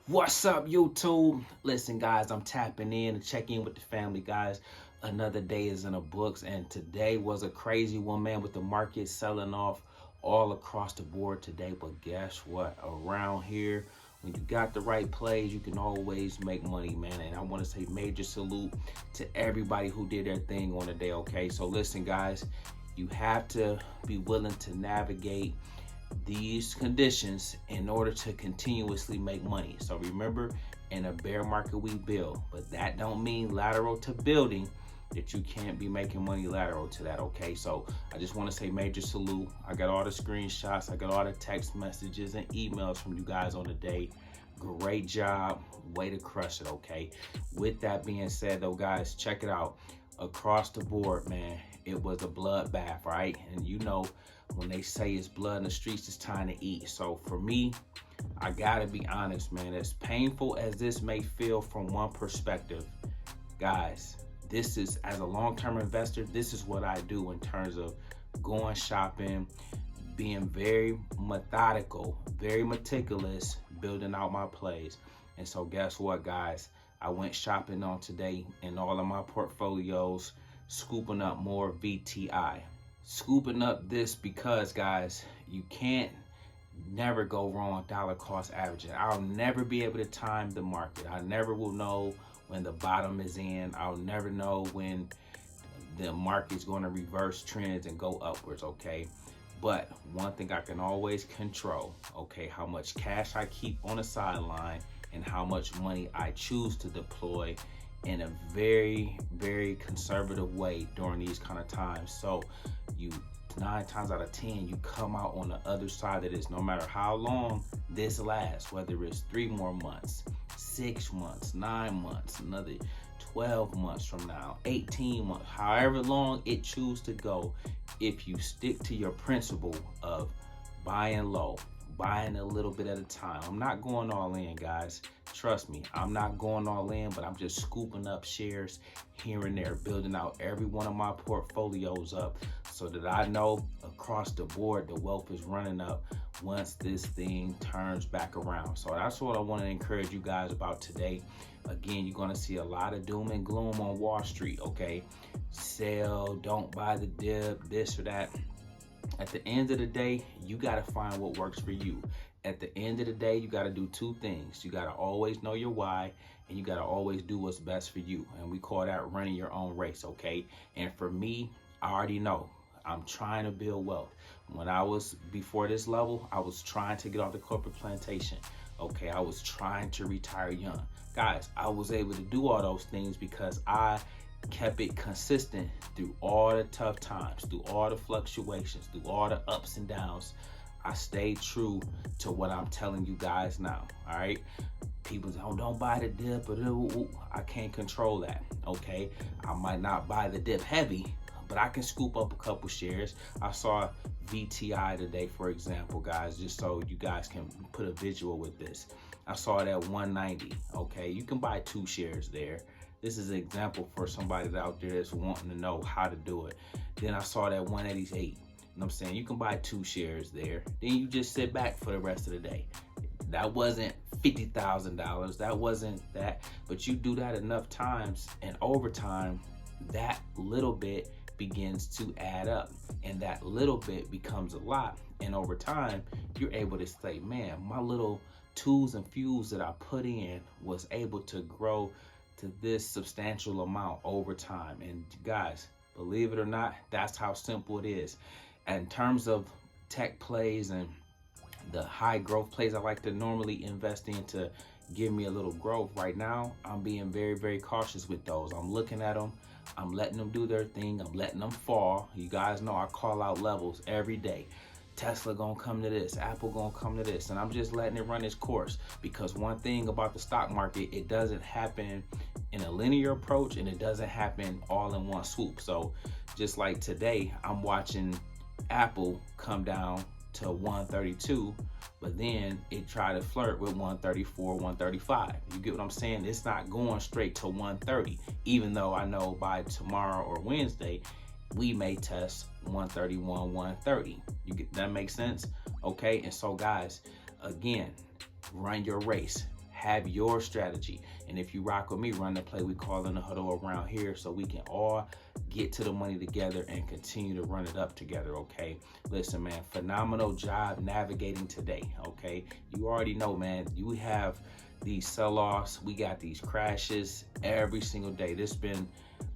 What's up, YouTube? Listen, guys, I'm tapping in and checking in with the family, guys. Another day is in the books, and today was a crazy one, man, with the market selling off all across the board today. But guess what? Around here, when you got the right plays, you can always make money, man. And I want to say major salute to everybody who did their thing on the day, okay? So listen, guys, you have to be willing to navigate these conditions in order to continuously make money. So remember, in a bear market we build, but that don't mean lateral to building that you can't be making money lateral to that, okay? So I just want to say major salute. I got all the screenshots, I got all the text messages and emails from you guys on the day. Great job, way to crush it, okay? With that being said though, guys, check it out. Across the board, man, it was a bloodbath, right? And you know, when they say it's blood in the streets, it's time to eat. So for me, I gotta be honest, man, as painful as this may feel from one perspective, guys, this is, as a long-term investor, this is what I do in terms of going shopping, being very methodical, very meticulous, building out my plays. And so guess what, guys? I went shopping on today in all of my portfolios, scooping up more VTI. Scooping up this because, guys, you can't never go wrong dollar cost averaging. I'll never be able to time the market. I never will know when the bottom is in. I'll never know when the market's going to reverse trends and go upwards, okay? But one thing I can always control, okay, how much cash I keep on the sideline and how much money I choose to deploy in a very, very conservative way during these kind of times. So you 9 times out of 10, you come out on the other side of this, no matter how long this lasts, whether it's 3 more months, 6 months, 9 months, another 12 months from now, 18 months, however long it chooses to go. If you stick to your principle of buying low, buying a little bit at a time. I'm not going all in, guys. Trust me, I'm not going all in, but I'm just scooping up shares here and there, building out every one of my portfolios up so that I know across the board the wealth is running up once this thing turns back around. So that's what I want to encourage you guys about today. Again, you're going to see a lot of doom and gloom on Wall Street, okay? Sell, don't buy the dip, this or that. At the end of the day, you got to find what works for you. At the end of the day, you got to do 2 things. You got to always know your why, and you got to always do what's best for you. And we call that running your own race, okay? And for me, I already know I'm trying to build wealth. When I was before this level, I was trying to get off the corporate plantation. Okay, I was trying to retire young. Guys, I was able to do all those things because I kept it consistent through all the tough times, through all the fluctuations, through all the ups and downs. I stayed true to what I'm telling you guys now, all right? People say, oh, don't buy the dip, but I can't control that, okay? I might not buy the dip heavy, but I can scoop up a couple shares. I saw VTI today, for example, guys, just so you guys can put a visual with this. I saw it at 190, okay? You can buy 2 shares there. This is an example for somebody out there that's wanting to know how to do it. Then I saw that 188. You know what I'm saying? You can buy 2 shares there. Then you just sit back for the rest of the day. That wasn't $50,000. That wasn't that. But you do that enough times, and over time, that little bit begins to add up. And that little bit becomes a lot. And over time, you're able to say, man, my little tools and fuels that I put in was able to grow to this substantial amount over time. And guys, believe it or not, that's how simple it is. And in terms of tech plays and the high growth plays I like to normally invest in to give me a little growth, right now I'm being very, very cautious with those. I'm looking at them, I'm letting them do their thing, I'm letting them fall. You guys know I call out levels every day. Tesla gonna come to this, Apple gonna come to this, and I'm just letting it run its course. Because one thing about the stock market, it doesn't happen in a linear approach, and it doesn't happen all in one swoop. So just like today, I'm watching Apple come down to 132, but then it tried to flirt with 134, 135. You get what I'm saying? It's not going straight to 130, even though I know by tomorrow or Wednesday, we may test 131, 130. You get that? Makes sense? Okay, and so guys, again, run your race. have your strategy. And if you rock with me, run the play we call in the huddle around here, so we can all get to the money together and continue to run it up together, okay? Listen, man, phenomenal job navigating today, okay? You already know, man, you have these sell-offs, we got these crashes every single day. This been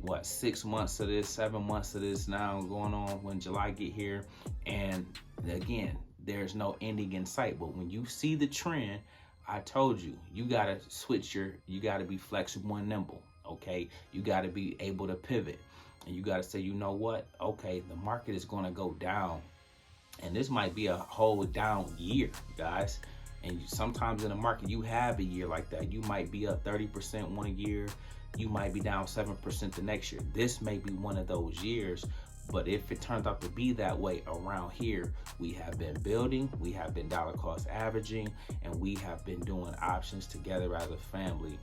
what, 6 months of this, 7 months of this now going on when July get here. And again, there's no ending in sight. But when you see the trend, I told you, you gotta switch you gotta be flexible and nimble, okay? You gotta be able to pivot. And you gotta say, you know what? Okay, the market is gonna go down. And this might be a whole down year, guys. And sometimes in the market, you have a year like that. You might be up 30% one year. You might be down 7% the next year. This may be one of those years. But if it turns out to be that way around here, we have been building, we have been dollar cost averaging, and we have been doing options together as a family,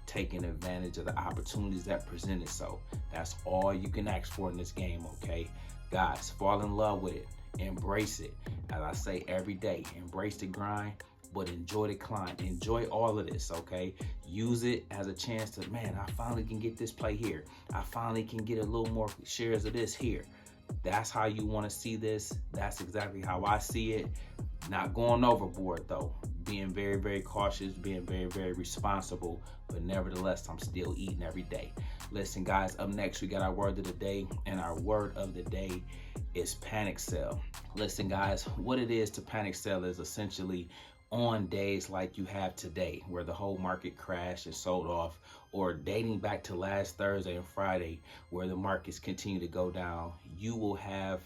taking advantage of the opportunities that present itself. That's all you can ask for in this game, okay? Guys, fall in love with it. Embrace it. As I say every day, embrace the grind, but enjoy the climb. Enjoy all of this, okay? Use it as a chance to, man, I finally can get this play here. I finally can get a little more shares of this here. That's how you want to see this. That's exactly how I see it. Not going overboard though. Being very, very cautious, being very, very responsible, but nevertheless, I'm still eating every day. Listen, guys, up next, we got our word of the day, and our word of the day is panic sell. Listen, guys, what it is to panic sell is essentially on days like you have today, where the whole market crashed and sold off, or dating back to last Thursday and Friday, where the markets continue to go down, you will have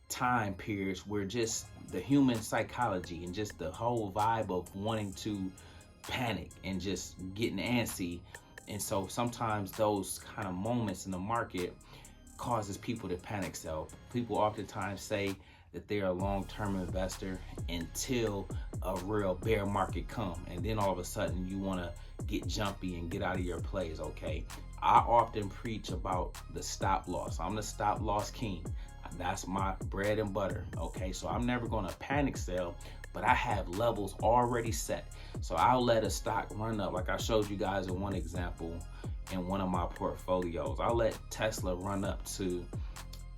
time periods where just the human psychology and just the whole vibe of wanting to panic and just getting antsy. And so sometimes those kind of moments in the market causes people to panic sell. People oftentimes say that they're a long-term investor until a real bear market come, and then all of a sudden you want to get jumpy and get out of your plays, okay? I often preach about the stop loss. I'm the stop loss king. That's my bread and butter, okay? So I'm never going to panic sell, but I have levels already set. So I'll let a stock run up, like I showed you guys in one example in one of my portfolios. I'll let Tesla run up to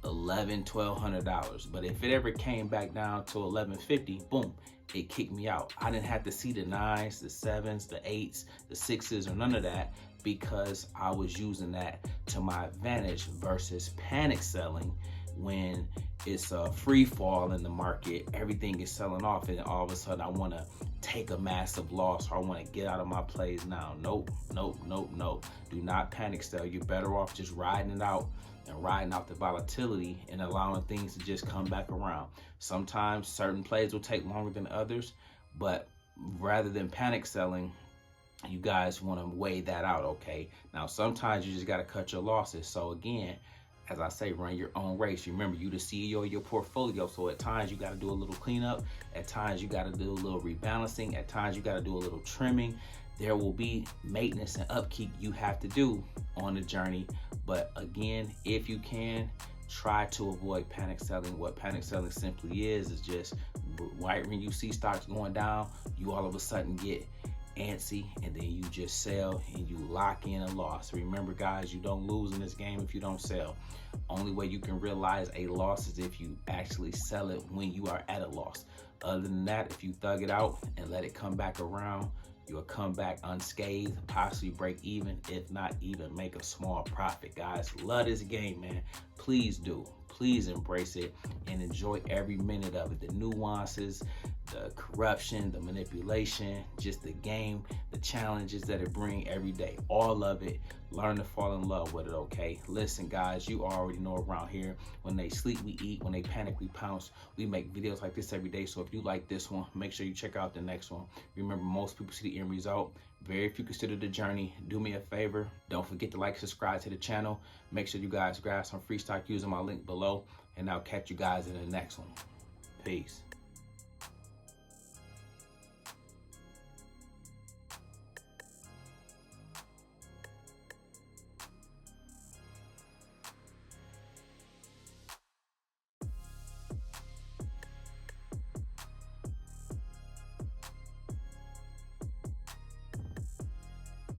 $1,200, but if it ever came back down to $11.50, boom, it kicked me out. I didn't have to see the 9s, the 7s, the 8s, the 6s, or none of that, because I was using that to my advantage versus panic selling when it's a free fall in the market, everything is selling off, and all of a sudden I want to take a massive loss, or I want to get out of my plays now. Nope, nope, nope, nope. Do not panic sell. You're better off just riding it out and riding out the volatility and allowing things to just come back around. Sometimes certain plays will take longer than others, but rather than panic selling, you guys want to weigh that out, okay? Now, sometimes you just got to cut your losses. So again, as I say, run your own race. Remember, you the CEO of your portfolio, so at times you got to do a little cleanup. At times you got to do a little rebalancing. At times you got to do a little trimming. There will be maintenance and upkeep you have to do on the journey. But again, if you can, try to avoid panic selling. What panic selling simply is just right when you see stocks going down, you all of a sudden get antsy, and then you just sell and you lock in a loss. Remember, guys, you don't lose in this game if you don't sell. Only way you can realize a loss is if you actually sell it when you are at a loss. Other than that, if you thug it out and let it come back around, you'll come back unscathed, possibly break even, if not even make a small profit. Guys, love this game, man. Please do. Please embrace it and enjoy every minute of it. The nuances, the corruption, the manipulation, just the game, the challenges that it brings every day. All of it. Learn to fall in love with it, okay? Listen, guys, you already know around here, when they sleep, we eat. When they panic, we pounce. We make videos like this every day. So if you like this one, make sure you check out the next one. Remember, most people see the end result. Very few consider the journey. Do me a favor. Don't forget to like, subscribe to the channel. Make sure you guys grab some free stock using my link below. And I'll catch you guys in the next one. Peace.